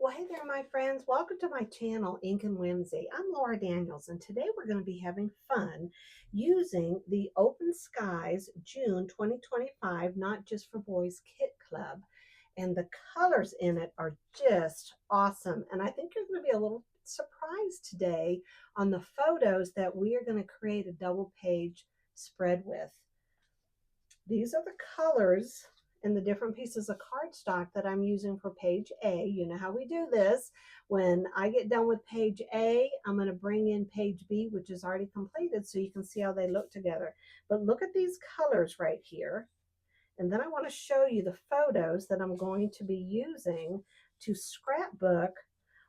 Well, hey there, my friends. Welcome to my channel, Ink and Whimsy. I'm Laura Daniels, and today we're going to be having fun using the Open Skies June 2025 Not Just for Boys Kit Club. And the colors in it are just awesome. And I think you're going to be a little surprised today on the photos that we are going to create a double page spread with. These are the colors and the different pieces of cardstock that I'm using for page A. You know how we do this. When I get done with page A, I'm going to bring in page B, which is already completed, so you can see how they look together. But look at these colors right here. And then I want to show you the photos that I'm going to be using to scrapbook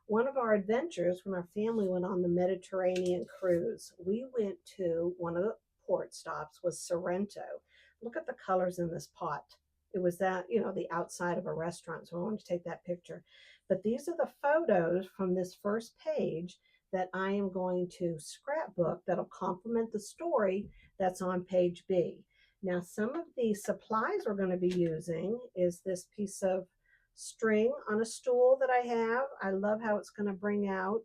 one of our adventures when our family went on the Mediterranean cruise. We went to one of the port stops was Sorrento. Look at the colors in this pot. It was that, the outside of a restaurant, so I wanted to take that picture. But these are the photos from this first page that I am going to scrapbook that'll complement the story that's on page B. Now, some of the supplies we're going to be using is this piece of string on a stool that I have. I love how it's going to bring out,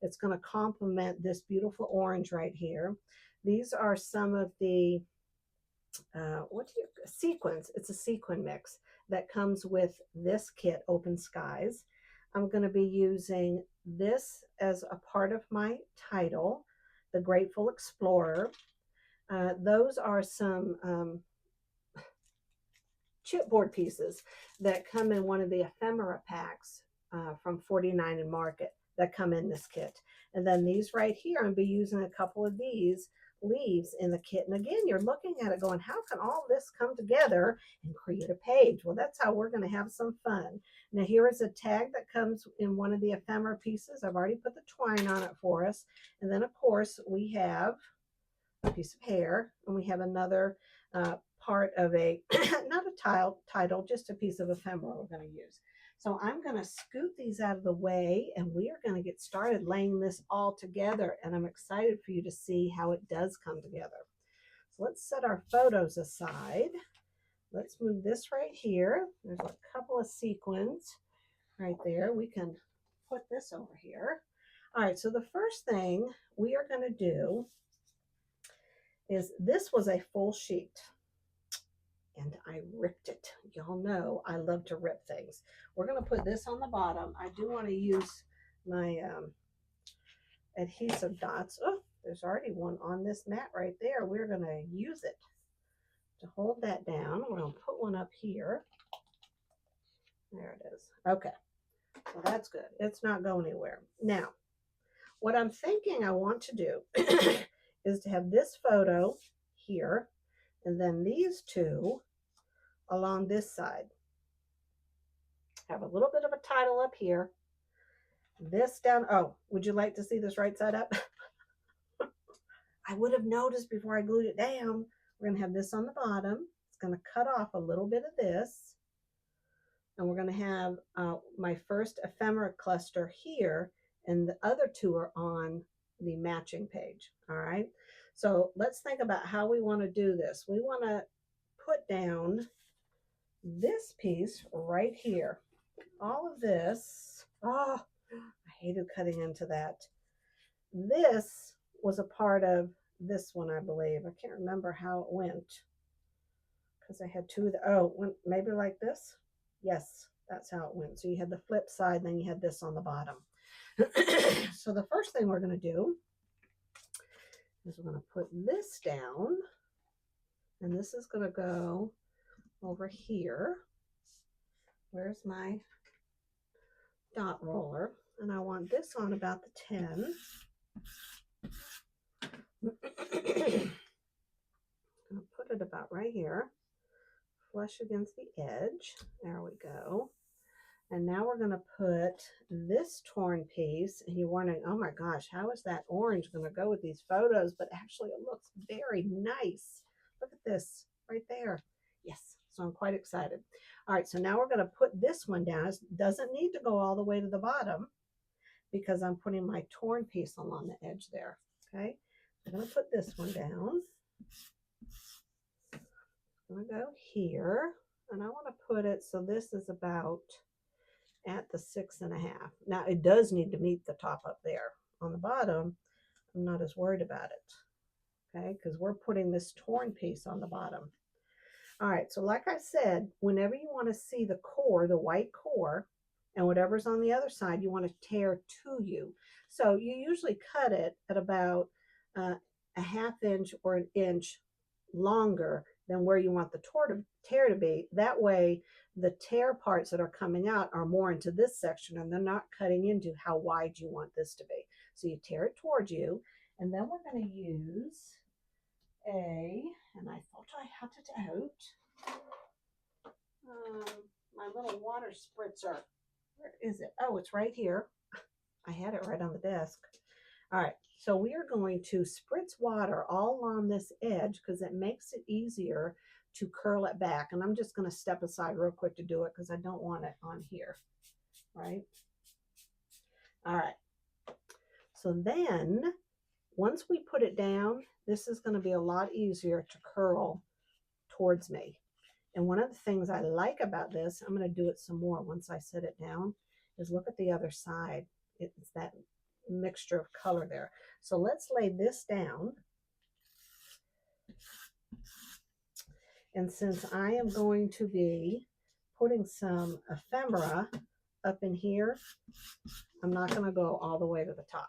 it's going to complement this beautiful orange right here. These are some of the sequins. It's a sequin mix that comes with this kit, Open Skies. I'm going to be using this as a part of my title, The Grateful Explorer. Those are some chipboard pieces that come in one of the ephemera packs from 49 and Market that come in this kit. And then these right here, I'm going to be using a couple of these leaves in the kit. And again, you're looking at it going, how can all this come together and create a page? Well, that's how we're going to have some fun. Now, here is a tag that comes in one of the ephemera pieces. I've already put the twine on it for us. And then, of course, we have a piece of hair, and we have another part of a, not a title, just a piece of ephemera we're going to use. So I'm going to scoot these out of the way, and we are going to get started laying this all together, and I'm excited for you to see how it does come together. So let's set our photos aside. Let's move this right here. There's a couple of sequins right there. We can put this over here. All right, so the first thing we are going to do is, this was a full sheet and I ripped it. Y'all know I love to rip things. We're going to put this on the bottom. I do want to use my adhesive dots. Oh, there's already one on this mat right there. We're going to use it to hold that down. We're going to put one up here. There it is. Okay, so that's good. It's not going anywhere. Now, what I'm thinking I want to do is to have this photo here, and then these two along this side. Have a little bit of a title up here. This down. Oh, would you like to see this right side up? I would have noticed before I glued it down. We're going to have this on the bottom. It's going to cut off a little bit of this. And we're going to have my first ephemera cluster here, and the other two are on the matching page. All right. So let's think about how we want to do this. We want to put down this piece right here. All of this. Oh, I hated cutting into that. This was a part of this one, I believe. I can't remember how it went because I had two of the, maybe like this. Yes, that's how it went. So you had the flip side, and then you had this on the bottom. So the first thing we're going to do is we're going to put this down, and this is going to go over here. Where's my dot roller? And I want this on about the 10. I'm going to put it about right here, flush against the edge. There we go. And now we're going to put this torn piece, and you're wondering, oh my gosh, how is that orange going to go with these photos? But actually it looks very nice. Look at this right there. Yes, so I'm quite excited. All right, so now we're going to put this one down. It doesn't need to go all the way to the bottom because I'm putting my torn piece along the edge there. Okay, I'm going to put this one down. I'm going to go here, and I want to put it so this is about at the 6.5. Now it does need to meet the top up there. On the bottom, I'm not as worried about it, okay, because we're putting this torn piece on the bottom. All right, so like I said, whenever you want to see the core, the white core, and whatever's on the other side, you want to tear to you. So you usually cut it at about a 1/2 inch or an inch longer than where you want the tear to be. That way, the tear parts that are coming out are more into this section and they're not cutting into how wide you want this to be. So you tear it towards you, and then we're going to use and I thought I had it out, my little water spritzer. Where is it? Oh, it's right here. I had it right on the desk. All right, so we are going to spritz water all along this edge because it makes it easier to curl it back. And I'm just going to step aside real quick to do it because I don't want it on here, right? All right, so then once we put it down, this is going to be a lot easier to curl towards me. And one of the things I like about this, I'm going to do it some more once I set it down, is look at the other side. It's that mixture of color there. So let's lay this down. And since I am going to be putting some ephemera up in here, I'm not going to go all the way to the top.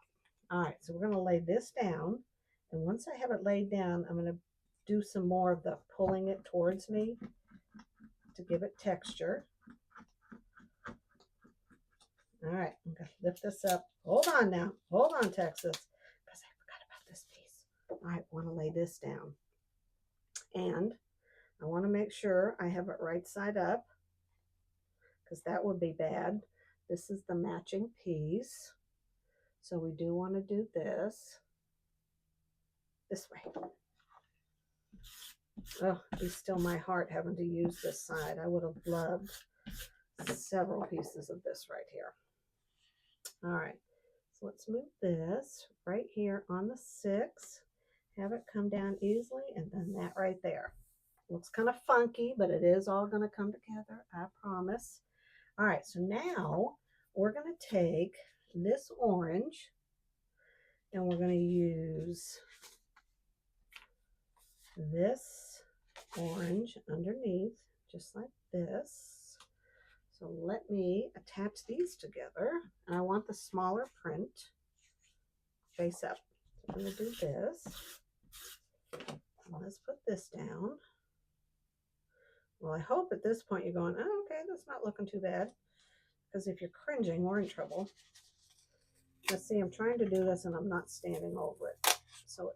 All right, so we're going to lay this down. And once I have it laid down, I'm going to do some more of the pulling it towards me to give it texture. All right, I'm going to lift this up. Hold on now. Hold on, Texas, because I forgot about this piece. All right, I want to lay this down. And I want to make sure I have it right side up, because that would be bad. This is the matching piece. So we do want to do this way. Oh, it's still my heart having to use this side. I would have loved several pieces of this right here. All right, so let's move this right here on the 6. Have it come down easily, and then that right there. Looks kind of funky, but it is all going to come together, I promise. All right, so now we're going to take this orange, and we're going to use this orange underneath, just like this. So let me attach these together, and I want the smaller print face up. So I'm going to do this. Let's put this down. Well, I hope at this point you're going, oh, okay, that's not looking too bad. Because if you're cringing, we're in trouble. Let's see, I'm trying to do this and I'm not standing over it. So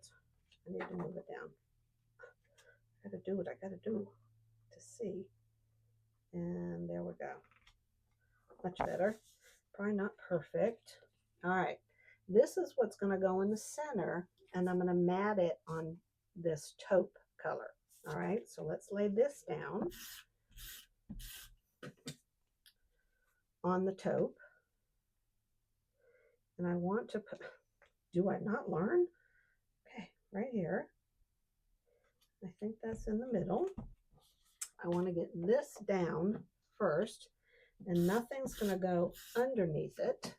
I need to move it down. I gotta do what I gotta do to see. And there we go. Much better. Probably not perfect. All right. This is what's going to go in the center, and I'm going to mat it on this taupe color. All right. So let's lay this down on the taupe. And I want to put, do I not learn? Okay, right here. I think that's in the middle. I want to get this down first, and nothing's going to go underneath it.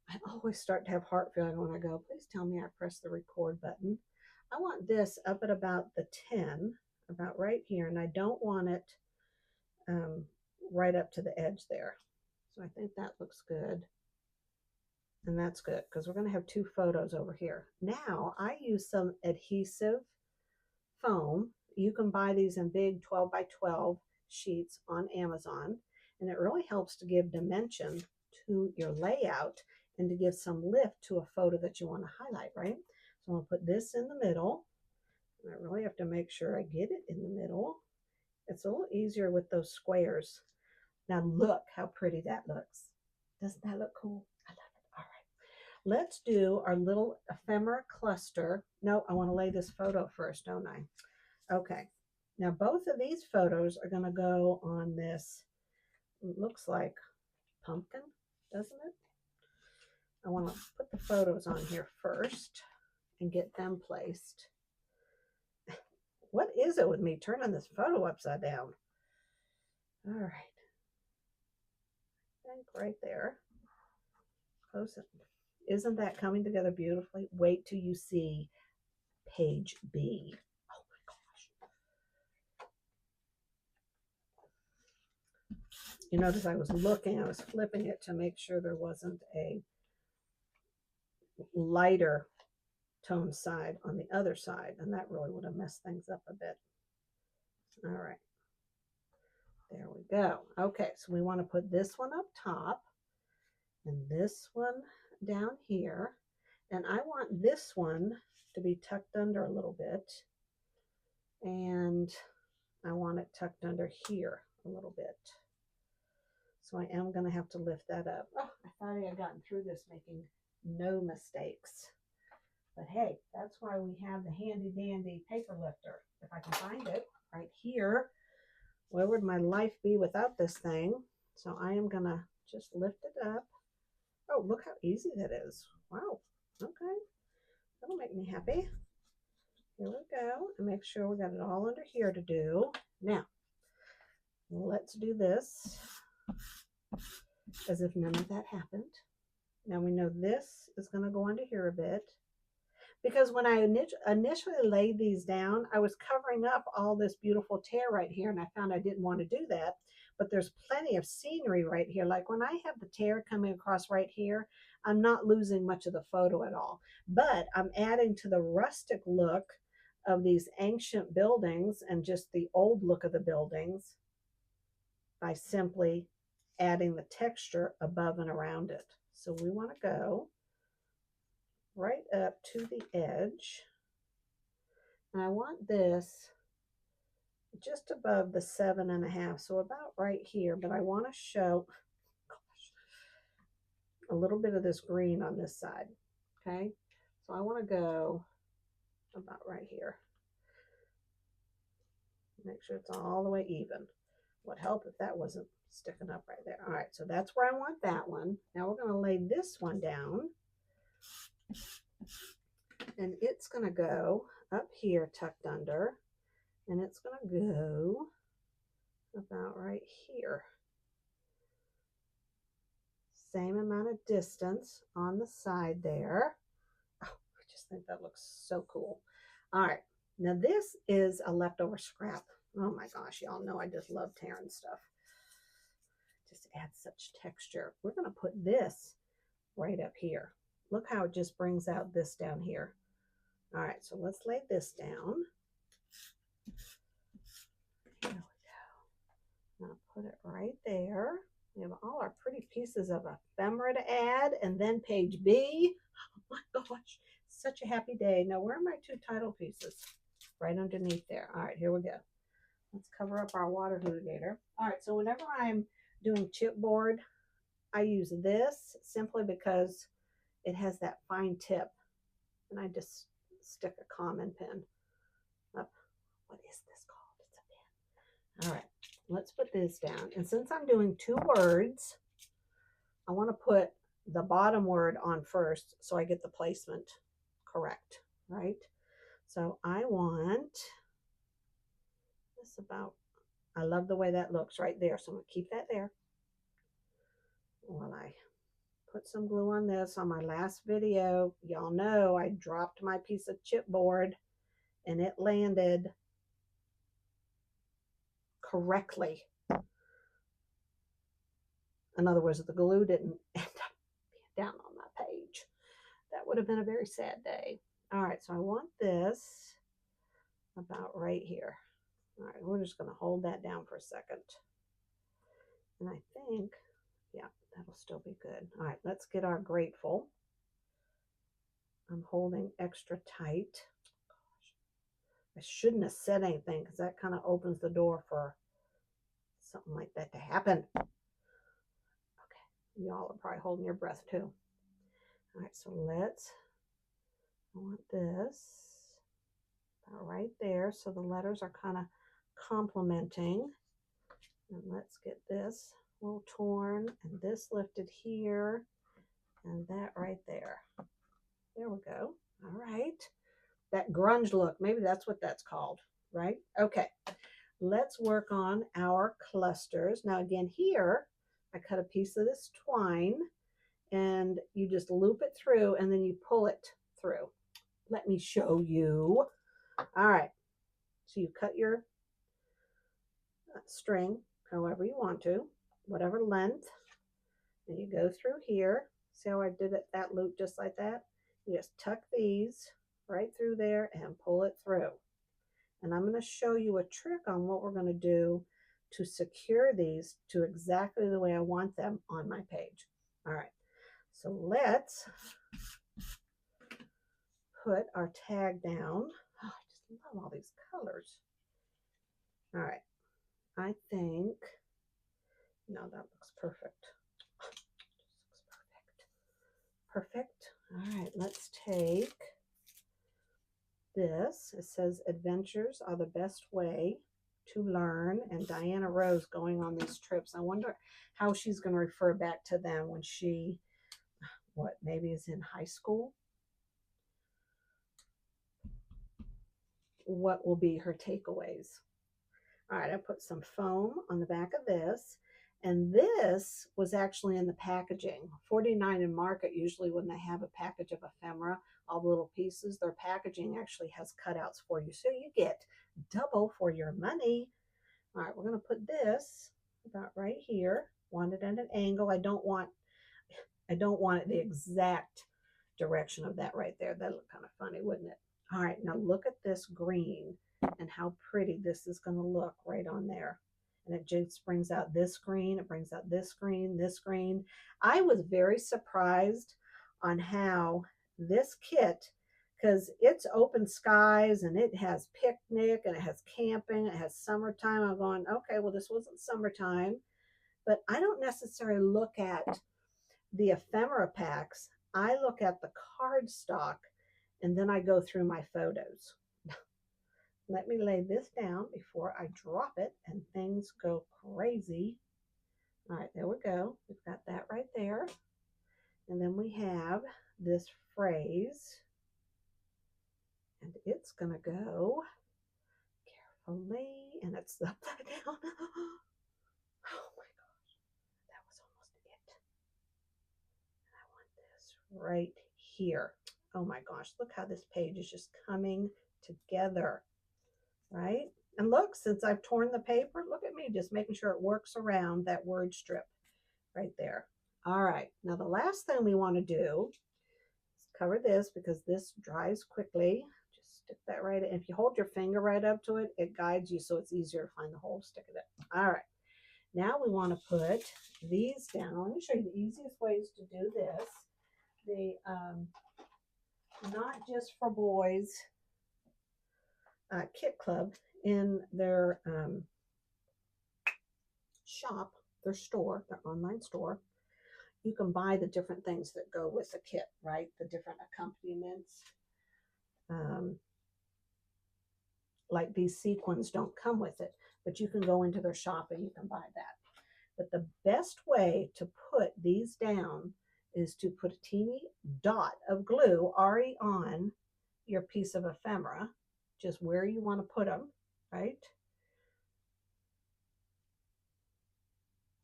I always start to have heart failure when I go, please tell me I press the record button. I want this up at about the 10, about right here, and I don't want it right up to the edge there. So I think that looks good. And that's good, because we're going to have 2 photos over here. Now, I use some adhesive foam. You can buy these in big 12 by 12 sheets on Amazon, and it really helps to give dimension to your layout and to give some lift to a photo that you want to highlight, right? So I'm going to put this in the middle, and I really have to make sure I get it in the middle. It's a little easier with those squares. Now look how pretty that looks. Doesn't that look cool? I love it. All right. Let's do our little ephemera cluster. No, I want to lay this photo first, don't I? Okay. Now both of these photos are going to go on this, it looks like pumpkin, doesn't it? I want to put the photos on here first and get them placed. What is it with me turning this photo upside down? All right. think right there. Close it. Isn't that coming together beautifully? Wait till you see page B. Oh my gosh. You notice I was flipping it to make sure there wasn't a lighter tone side on the other side, and that really would have messed things up a bit. All right. There we go. Okay, so we want to put this one up top and this one down here. And I want this one to be tucked under a little bit. And I want it tucked under here a little bit. So I am going to have to lift that up. Oh, I thought I had gotten through this making no mistakes. But hey, that's why we have the handy dandy paper lifter. If I can find it right here. Where would my life be without this thing? So I am going to just lift it up. Oh, look how easy that is. Wow. Okay. That'll make me happy. Here we go. And make sure we got it all under here to do. Now, let's do this as if none of that happened. Now we know this is going to go under here a bit. Because when I initially laid these down, I was covering up all this beautiful tear right here, and I found I didn't want to do that. But there's plenty of scenery right here. Like when I have the tear coming across right here, I'm not losing much of the photo at all. But I'm adding to the rustic look of these ancient buildings and just the old look of the buildings by simply adding the texture above and around it. So we want to go right up to the edge, and I want this just above the 7.5, so about right here, but I want to show a little bit of this green on this side. Okay, so I want to go about right here, make sure it's all the way even. Would help if that wasn't sticking up right there. All right, so that's where I want that one. Now we're going to lay this one down. And it's going to go up here tucked under, and it's going to go about right here. Same amount of distance on the side there. Oh, I just think that looks so cool. All right, now this is a leftover scrap. Oh my gosh, y'all know I just love tearing stuff. Just adds such texture. We're going to put this right up here. Look how it just brings out this down here. All right, so let's lay this down. There we go. I'm going to put it right there. We have all our pretty pieces of ephemera to add, and then page B. Oh my gosh, such a happy day. Now, where are my two title pieces? Right underneath there. All right, here we go. Let's cover up our water litigator. All right, so whenever I'm doing chipboard, I use this simply because it has that fine tip, and I just stick a common pin up. What is this called? It's a pin. All right, let's put this down. And since I'm doing two words, I want to put the bottom word on first so I get the placement correct, right? So I want this about, I love the way that looks right there. So I'm going to keep that there while I put some glue on this. On my last video, y'all know I dropped my piece of chipboard and it landed correctly. In other words, the glue didn't end up being down on my page. That would have been a very sad day. All right, so I want this about right here. All right, we're just going to hold that down for a second. And I think, yeah, that'll still be good. All right, let's get our grateful. I'm holding extra tight. Gosh, I shouldn't have said anything because that kind of opens the door for something like that to happen. Okay, y'all are probably holding your breath too. All right, so I want this about right there so the letters are kind of complementing. And let's get this a little torn and this lifted here and that right there. There we go. All right. That grunge look, maybe that's what that's called, right? Okay. Let's work on our clusters. Now again here, I cut a piece of this twine and you just loop it through and then you pull it through. Let me show you. All right. So you cut your string however you want to, whatever length, and you go through here. See how I did it, that loop just like that? You just tuck these right through there and pull it through. And I'm going to show you a trick on what we're going to do to secure these to exactly the way I want them on my page. All right, so let's put our tag down. Oh, I just love all these colors. All right, I think, no, that looks perfect. Perfect. All right, let's take this. It says adventures are the best way to learn, and Diana Rose going on these trips. I wonder how she's going to refer back to them when she, what, maybe is in high school. What will be her takeaways? All right, I put some foam on the back of this, and this was actually in the packaging. 49 in Market, usually when they have a package of ephemera, all the little pieces, their packaging actually has cutouts for you, so you get double for your money. All right, we're going to put this about right here. Want it at an angle. I don't want it the exact direction of that right there. That'd look kind of funny, wouldn't it? All right, now look at this green and how pretty this is going to look right on there. And it just brings out this green, it brings out this green, this green. I was very surprised on how this kit, because it's open skies and it has picnic and it has camping, it has summertime. I'm going, okay, well, this wasn't summertime, but I don't necessarily look at the ephemera packs. I look at the cardstock and then I go through my photos. Let me lay this down before I drop it and things go crazy. All right, there we go. We've got that right there. And then we have this phrase, and it's going to go carefully, and it's upside down. Oh my gosh, that was almost it. And I want this right here. Oh my gosh, look how this page is just coming together. Right? And look, since I've torn the paper, look at me just making sure it works around that word strip right there. All right, now the last thing we want to do is cover this because this dries quickly. Just stick that right in. If you hold your finger right up to it, it guides you so it's easier to find the hole to stick it in. All right, now we want to put these down. Let me show you the easiest ways to do this. The Not Just for Boys Kit Club in their shop, their store, their online store. You can buy the different things that go with the kit, right? The different accompaniments. Like these sequins don't come with it, but you can go into their shop and you can buy that. But the best way to put these down is to put a teeny dot of glue already on your piece of ephemera, just where you want to put them, right?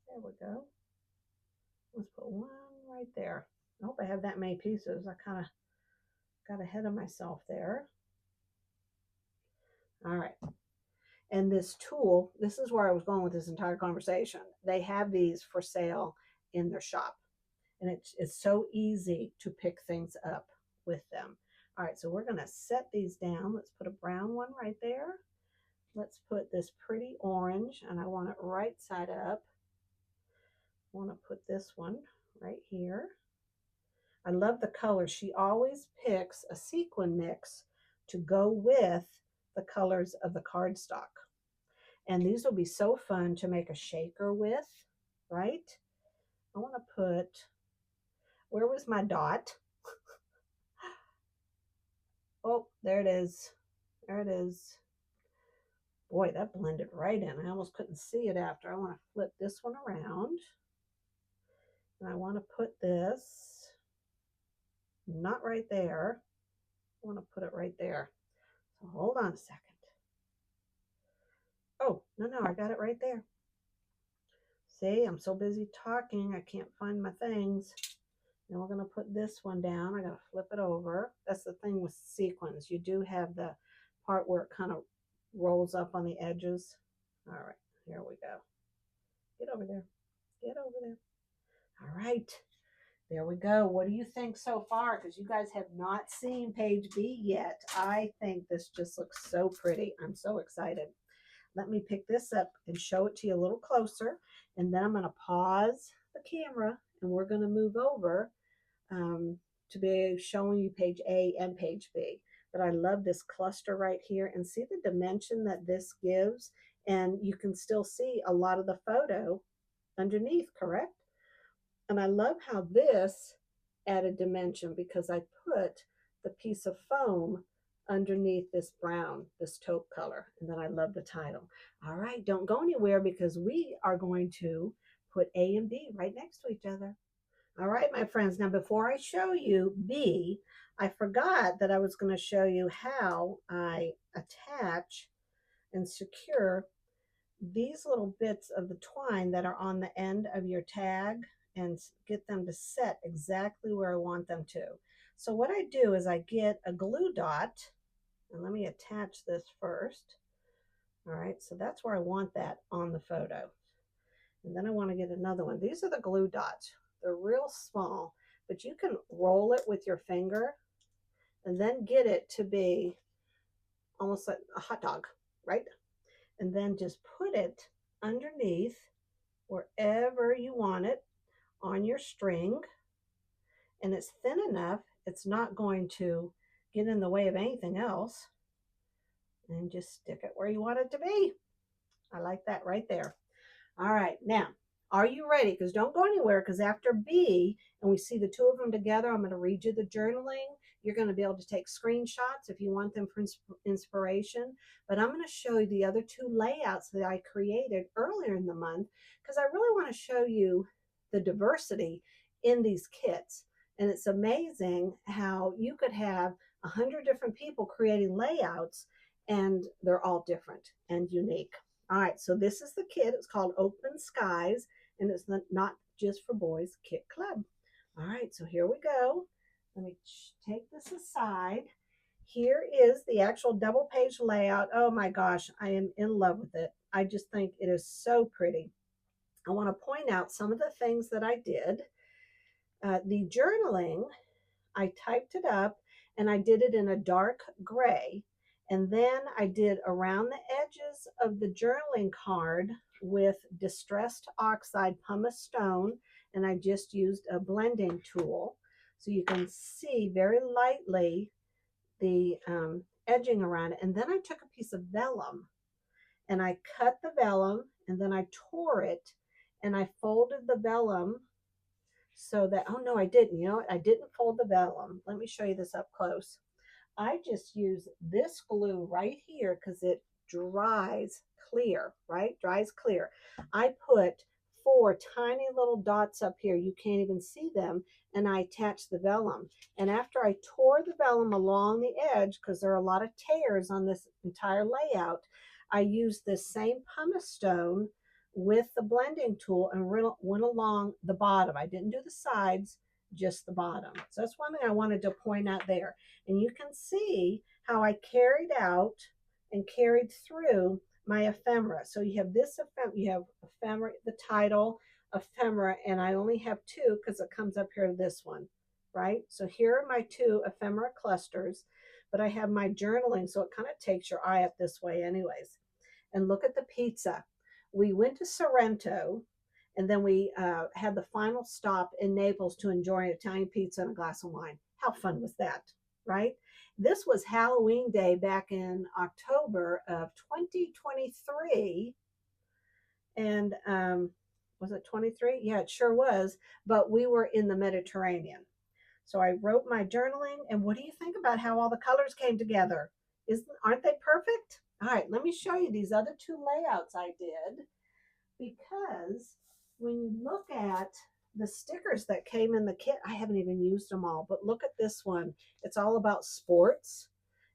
There we go. Let's put one right there. I hope I have that many pieces. I kind of got ahead of myself there. All right. And this tool, this is where I was going with this entire conversation. They have these for sale in their shop. And it's so easy to pick things up with them. All right, so we're going to set these down. Let's put a brown one right there. Let's put this pretty orange, and I want it right side up. I want to put this one right here. I love the color. She always picks a sequin mix to go with the colors of the cardstock. And these will be so fun to make a shaker with, right? I want to put, where was my dot? Oh, there it is. There it is. Boy, that blended right in. I almost couldn't see it after. I want to flip this one around. And I want to put this, not right there. I want to put it right there. So hold on a second. Oh, no, I got it right there. See, I'm so busy talking, I can't find my things. Then we're going to put this one down. I got to flip it over. That's the thing with sequins. You do have the part where it kind of rolls up on the edges. All right, here we go. Get over there. Get over there. All right, there we go. What do you think so far? Because you guys have not seen page B yet. I think this just looks so pretty. I'm so excited. Let me pick this up and show it to you a little closer. And then I'm going to pause the camera and we're going to move over to be showing you page A and page B. But I love this cluster right here, and see the dimension that this gives, and you can still see a lot of the photo underneath, correct? And I love how this added dimension because I put the piece of foam underneath this brown, this taupe color. And then I love the title. All right, don't go anywhere because we are going to put A and B right next to each other. All right, my friends. Now, before I show you B, I forgot that I was going to show you how I attach and secure these little bits of the twine that are on the end of your tag and get them to set exactly where I want them to. So what I do is I get a glue dot, and let me attach this first. All right, so that's where I want that on the photo. And then I want to get another one. These are the glue dots. They're real small, but you can roll it with your finger and then get it to be almost like a hot dog, right? And then just put it underneath wherever you want it on your string. And it's thin enough, it's not going to get in the way of anything else. And just stick it where you want it to be. I like that right there. All right, now, are you ready? Because don't go anywhere, because after B, and we see the two of them together, I'm going to read you the journaling. You're going to be able to take screenshots if you want them for inspiration. But I'm going to show you the other two layouts that I created earlier in the month, because I really want to show you the diversity in these kits. And it's amazing how you could have 100 different people creating layouts, and they're all different and unique. All right, so this is the kit. It's called Open Skies, and it's Not Just for Boys Kit Club. All right, so here we go. Let me take this aside. Here is the actual double page layout. Oh my gosh, I am in love with it. I just think it is so pretty. I want to point out some of the things that I did. The journaling, I typed it up and I did it in a dark gray. And then I did around the edges of the journaling card with distressed oxide pumice stone, and I just used a blending tool. So you can see very lightly the edging around it. And then I took a piece of vellum and I cut the vellum and then I tore it and I folded the vellum so that, oh no, I didn't. You know what? I didn't fold the vellum. Let me show you this up close. I just use this glue right here because it dries clear, right? Dries clear. I put 4 tiny little dots up here. You can't even see them. And I attach the vellum. And after I tore the vellum along the edge, because there are a lot of tears on this entire layout, I used this same pumice stone with the blending tool and went along the bottom. I didn't do the sides, just the bottom. So that's one thing I wanted to point out there. And you can see how I carried out and carried through my ephemera. So you have this ephemera, you have ephemera, the title, ephemera, and I only have 2 because it comes up here to this one, right? So here are my 2 ephemera clusters, but I have my journaling, so it kind of takes your eye up this way anyways. And look at the pizza. We went to Sorrento, and then we had the final stop in Naples to enjoy Italian pizza and a glass of wine. How fun was that, right? This was Halloween Day back in October of 2023. And was it 23? Yeah, it sure was. But we were in the Mediterranean. So I wrote my journaling. And what do you think about how all the colors came together? Aren't they perfect? All right, let me show you these other 2 layouts I did. Because when you look at the stickers that came in the kit, I haven't even used them all, but look at this one. It's all about sports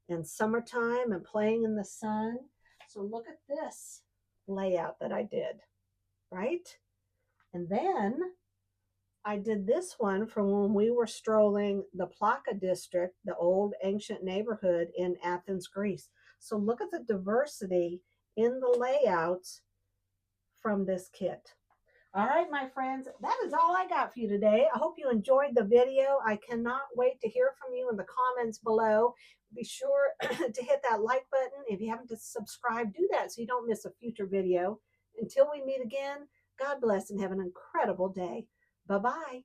and summertime and playing in the sun. So look at this layout that I did, right? And then I did this one from when we were strolling the Plaka district, the old ancient neighborhood in Athens, Greece. So look at the diversity in the layouts from this kit. All right, my friends, that is all I got for you today. I hope you enjoyed the video. I cannot wait to hear from you in the comments below. Be sure to hit that like button. If you haven't subscribed, do that so you don't miss a future video. Until we meet again, God bless and have an incredible day. Bye-bye.